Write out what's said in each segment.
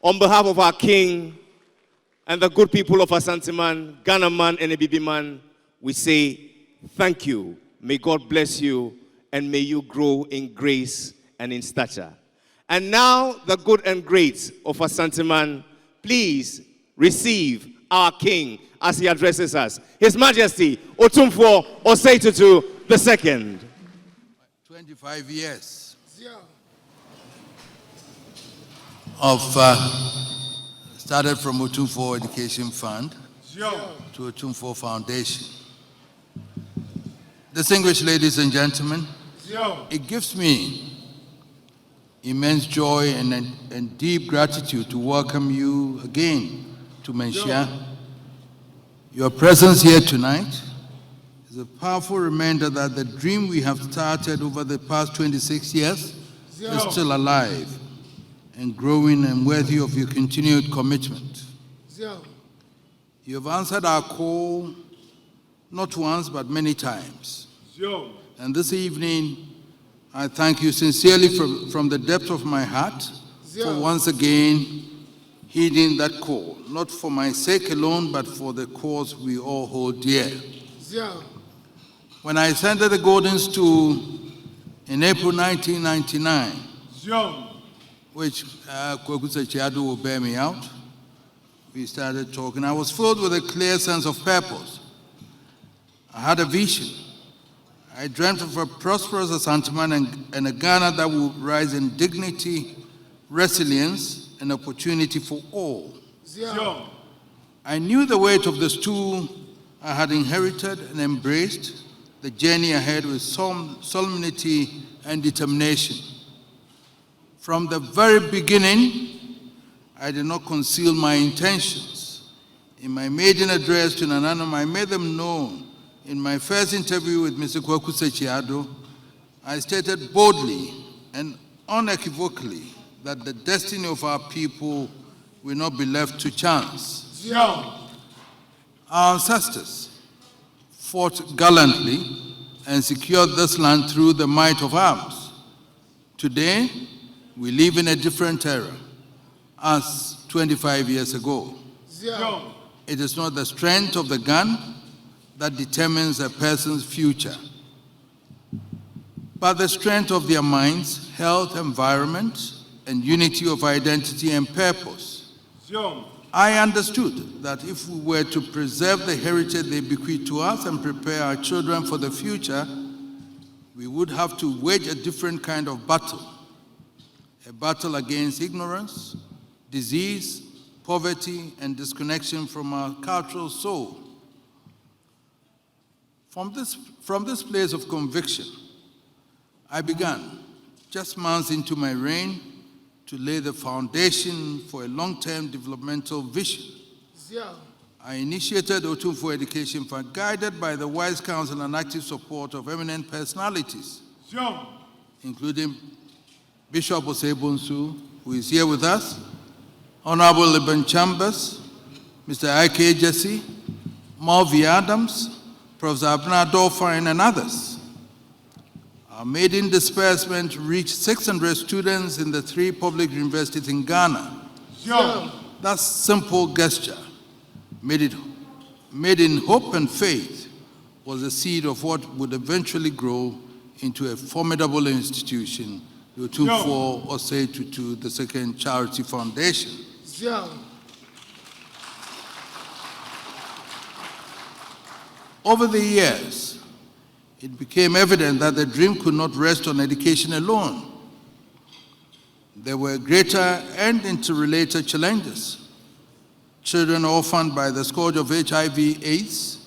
On behalf of our King and the good people of Asantehene, Ghana man and Ebibi man, we say thank you. May God bless you and may you grow in grace and in stature. And now the good and great of Asantehene, please receive our King as he addresses us. His Majesty Otumfuo Osei Tutu II. 25 years of started from Opemsuo Education Fund to Opemsuo Foundation. Distinguished ladies and gentlemen, it gives me immense joy and deep gratitude to welcome you again to Menchia. Your presence here tonight is a powerful reminder that the dream we have started over the past 26 years is still alive and growing and worthy of your continued commitment. You have answered our call not once but many times. And this evening, I thank you sincerely from the depth of my heart for once again heeding that call, not for my sake alone, but for the cause we all hold dear. When I ascended the Golden Stool in April 1999, which Kwaku Sechiado will bear me out, we started talking. I was filled with a clear sense of purpose. I had a vision. I dreamt of a prosperous Asantehene and a Ghana that would rise in dignity, resilience, and opportunity for all. I knew the weight of the stool I had inherited and embraced the journey ahead with solemnity and determination. From the very beginning, I did not conceal my intentions. In my maiden address to Nananum, I made them known. In my first interview with Mr. Kwaku Sechiado, I stated boldly and unequivocally that the destiny of our people will not be left to chance. Our ancestors fought gallantly and secured this land through the might of arms. Today, we live in a different era as 25 years ago. It is not the strength of the gun that determines a person's future, but the strength of their minds, health, environment, and unity of identity and purpose. I understood that if we were to preserve the heritage they bequeathed to us and prepare our children for the future, we would have to wage a different kind of battle. A battle against ignorance, disease, poverty, and disconnection from our cultural soul. From this place of conviction, I began, just months into my reign, to lay the foundation for a long-term developmental vision. I initiated Opemsuo Education Fund, guided by the wise counsel and active support of eminent personalities, including Bishop Osei, who is here with us, Honorable Eben Chambers, Mr. I.K. Jesse, Malvi Adams, Professor Abner Dolphine, and others. Our maiden disbursement reached 600 students in the 3 public universities in Ghana. That simple gesture, made in hope and faith, was the seed of what would eventually grow into a formidable institution, the Opemsuo Osei Tutu II Charity Foundation. Over the years, it became evident that the dream could not rest on education alone. There were greater and interrelated challenges. Children orphaned by the scourge of HIV/AIDS,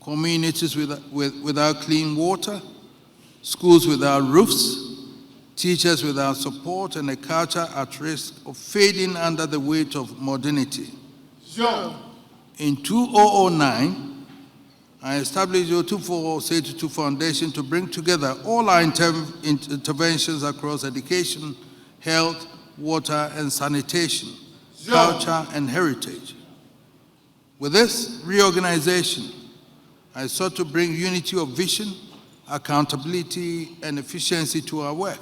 communities without clean water, schools without roofs, teachers without support, and a culture at risk of fading under the weight of modernity. In 2009, I established the Opemsuo Osei Tutu Foundation to bring together all our interventions across education, health, water, and sanitation, culture, and heritage. With this reorganization, I sought to bring unity of vision, accountability, and efficiency to our work.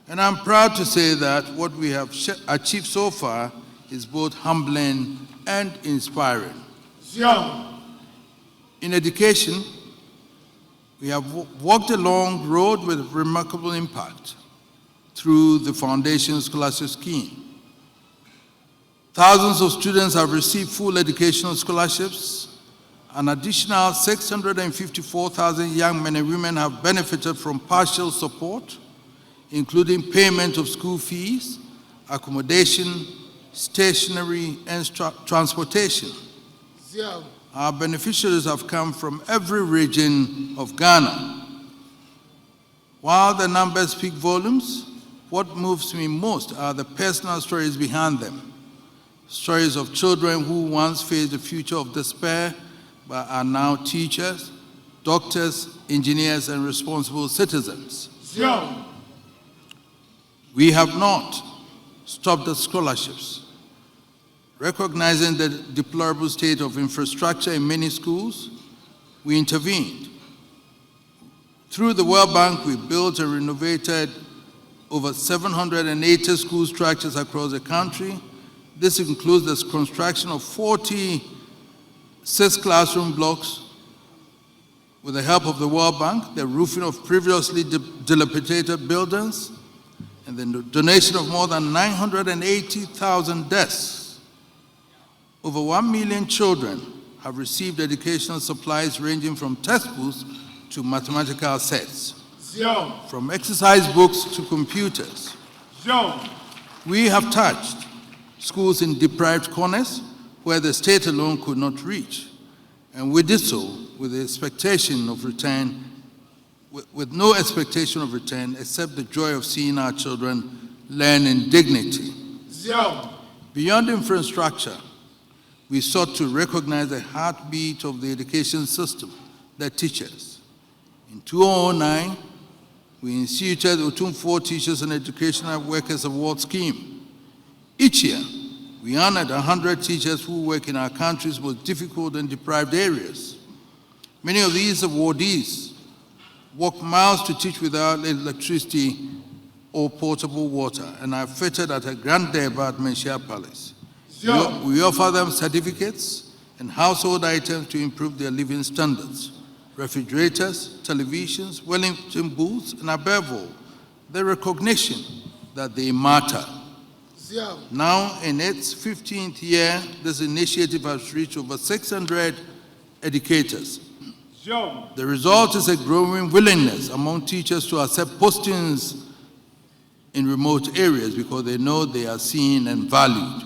And I'm proud to say that what we have achieved so far is both humbling and inspiring. In education, we have walked a long road with remarkable impact through the Foundation Scholarship Scheme. Thousands of students have received full educational scholarships. An additional 654,000 young men and women have benefited from partial support, including payment of school fees, accommodation, stationery, and transportation. Our beneficiaries have come from every region of Ghana. While the numbers speak volumes, what moves me most are the personal stories behind them. Stories of children who once faced a future of despair but are now teachers, doctors, engineers, and responsible citizens. We have not stopped the scholarships. Recognizing the deplorable state of infrastructure in many schools, we intervened. Through the World Bank, we built and renovated over 780 school structures across the country. This includes the construction of 46 classroom blocks with the help of the World Bank, the roofing of previously dilapidated buildings, and the donation of more than 980,000 desks. Over 1 million children have received educational supplies ranging from textbooks to mathematical sets, from exercise books to computers. We have touched schools in deprived corners where the state alone could not reach, and we did so with the expectation of return, with no expectation of return except the joy of seeing our children learn in dignity. Beyond infrastructure, we sought to recognize the heartbeat of the education system, the teachers. In 2009, we instituted the Opemsuo Teachers and Educational Workers Award Scheme. Each year, we honored 100 teachers who work in our country's most difficult and deprived areas. Many of these awardees walk miles to teach without electricity or potable water and are fitted at a grand debut at Menchia Palace. We offer them certificates and household items to improve their living standards, refrigerators, televisions, Wellington booths, and above all, the recognition that they matter. Now, in its 15th year, this initiative has reached over 600 educators. The result is a growing willingness among teachers to accept postings in remote areas because they know they are seen and valued.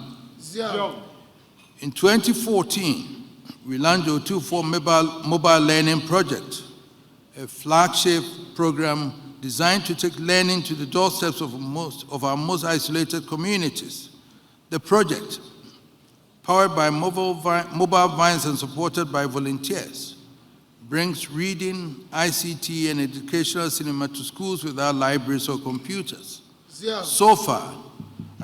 In 2014, we launched the OOTIIF Mobile Learning Project, a flagship program designed to take learning to the doorsteps of our most isolated communities. The project, powered by mobile vans and supported by volunteers, brings reading, ICT, and educational cinema to schools without libraries or computers. So far,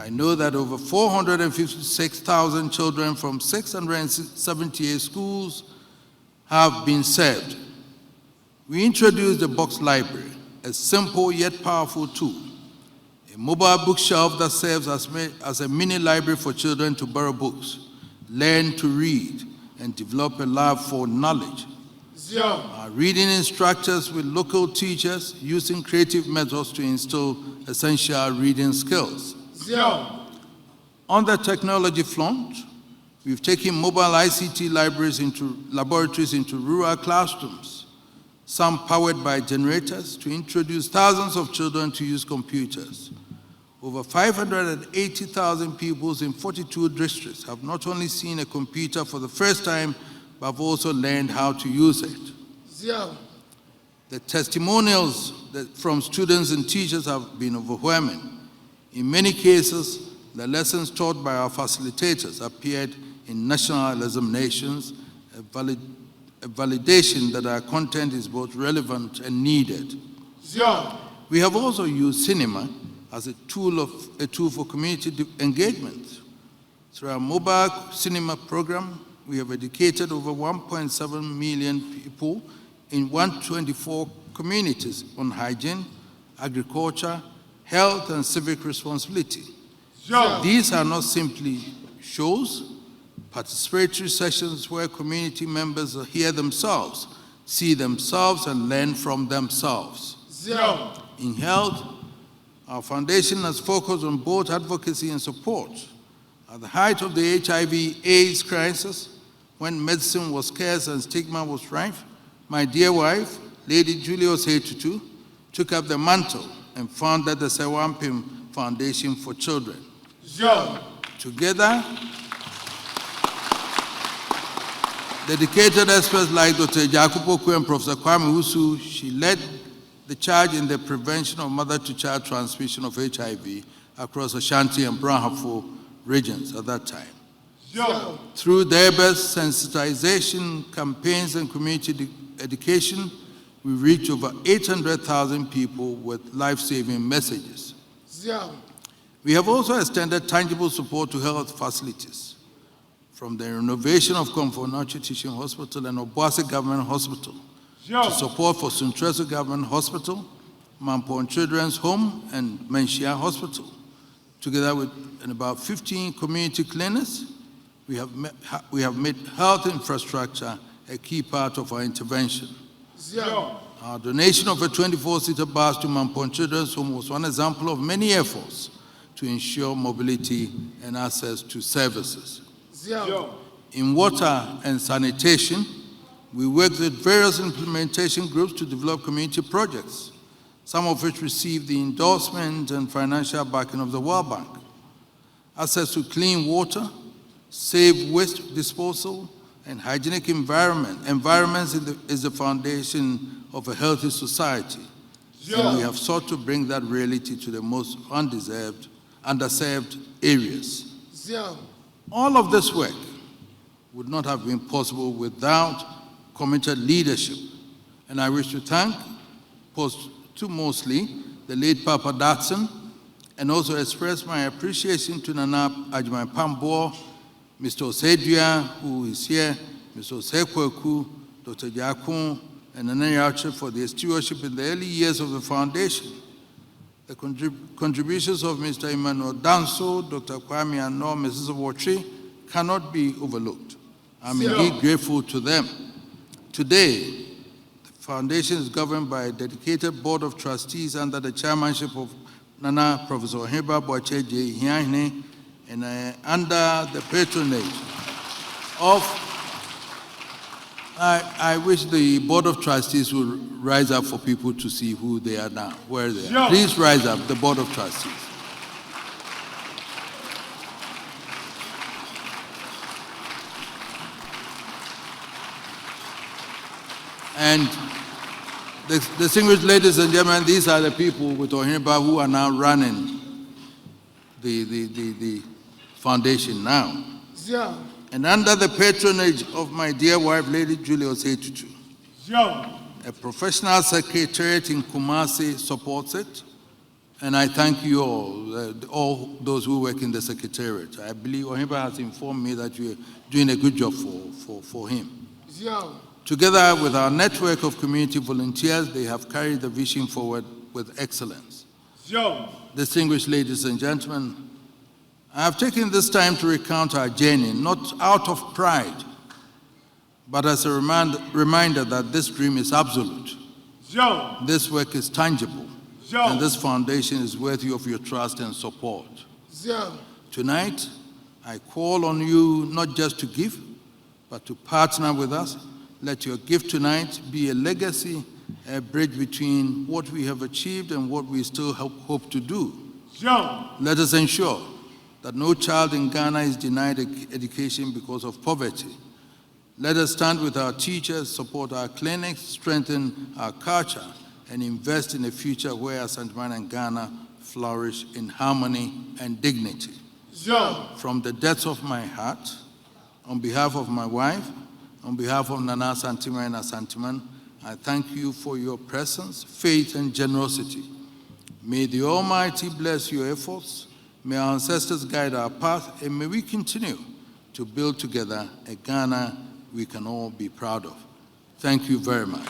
I know that over 456,000 children from 678 schools have been served. We introduced the Box Library, a simple yet powerful tool, a mobile bookshelf that serves as a mini library for children to borrow books, learn to read, and develop a love for knowledge. Our reading instructors with local teachers using creative methods to instill essential reading skills. On the technology front, we've taken mobile ICT laboratories into rural classrooms, some powered by generators, to introduce thousands of children to use computers. Over 580,000 pupils in 42 districts have not only seen a computer for the first time, but have also learned how to use it. The testimonials from students and teachers have been overwhelming. In many cases, the lessons taught by our facilitators appeared in national examinations, a validation that our content is both relevant and needed. We have also used cinema as a tool for community engagement. Through our mobile cinema program, we have educated over 1.7 million people in 124 communities on hygiene, agriculture, health, and civic responsibility. These are not simply shows, participatory sessions where community members hear themselves, see themselves, and learn from themselves. In health, our foundation has focused on both advocacy and support. At the height of the HIV/AIDS crisis, when medicine was scarce and stigma was rife, my dear wife, Lady Julius Hetutu, took up the mantle and founded the Sewampim Foundation for Children. Together, dedicated experts like Dr. Jakupoku and Professor Kwame Usu, she led the charge in the prevention of mother-to-child transmission of HIV across Ashanti and Brahafo regions at that time. Through their best sensitization campaigns and community education, we reached over 800,000 people with life-saving messages. We have also extended tangible support to health facilities, from the renovation of Komfo-Notch Teaching Hospital and Obuasi Government Hospital, to support for Suntreso Government Hospital, Mampon Children's Home, and Menshia Hospital. Together with about 15 community clinics, we have made health infrastructure a key part of our intervention. Our donation of a 24-seater bus to Mampon Children's Home was one example of many efforts to ensure mobility and access to services. In water and sanitation, we worked with various implementation groups to develop community projects, some of which received the endorsement and financial backing of the World Bank. Access to clean water, safe waste disposal, and hygienic environments is the foundation of a healthy society. And we have sought to bring that reality to the most underserved areas. All of this work would not have been possible without committed leadership. And I wish to thank posthumously the late Papa Datsun, and also express my appreciation to Nana Ajimai Pambo, Mr. Osedua, who is here, Mr. Osekweku, Dr. Jakun, and Nana Yauche for their stewardship in the early years of the foundation. The contributions of Mr. Emmanuel Danso, Dr. Kwame Ano, Mrs. Watri cannot be overlooked. I'm indeed grateful to them. Today, the foundation is governed by a dedicated board of trustees under the chairmanship of Nana Professor Heba Boache J. Hiahine, and under the patronage of, I wish the board of trustees would rise up for people to see who they are now, where they are. Please rise up, the board of trustees. And distinguished ladies and gentlemen, these are the people with Ohimba who are now running the foundation now. And under the patronage of my dear wife, Lady Julius Hetutu, a professional secretariat in Kumasi supports it. And I thank you all those who work in the secretariat. I believe Ohimba has informed me that you're doing a good job for him. Together with our network of community volunteers, they have carried the vision forward with excellence. Distinguished ladies and gentlemen, I have taken this time to recount our journey, not out of pride, but as a reminder that this dream is absolute. This work is tangible, and this foundation is worthy of your trust and support. Tonight, I call on you not just to give, but to partner with us. Let your gift tonight be a legacy, a bridge between what we have achieved and what we still hope to do. Let us ensure that no child in Ghana is denied education because of poverty. Let us stand with our teachers, support our clinics, strengthen our culture, and invest in a future where Asantehene and Ghana flourish in harmony and dignity. From the depths of my heart, on behalf of my wife, on behalf of Nana Asantehene and Asantehene, I thank you for your presence, faith, and generosity. May the Almighty bless your efforts. May our ancestors guide our path, and may we continue to build together a Ghana we can all be proud of. Thank you very much.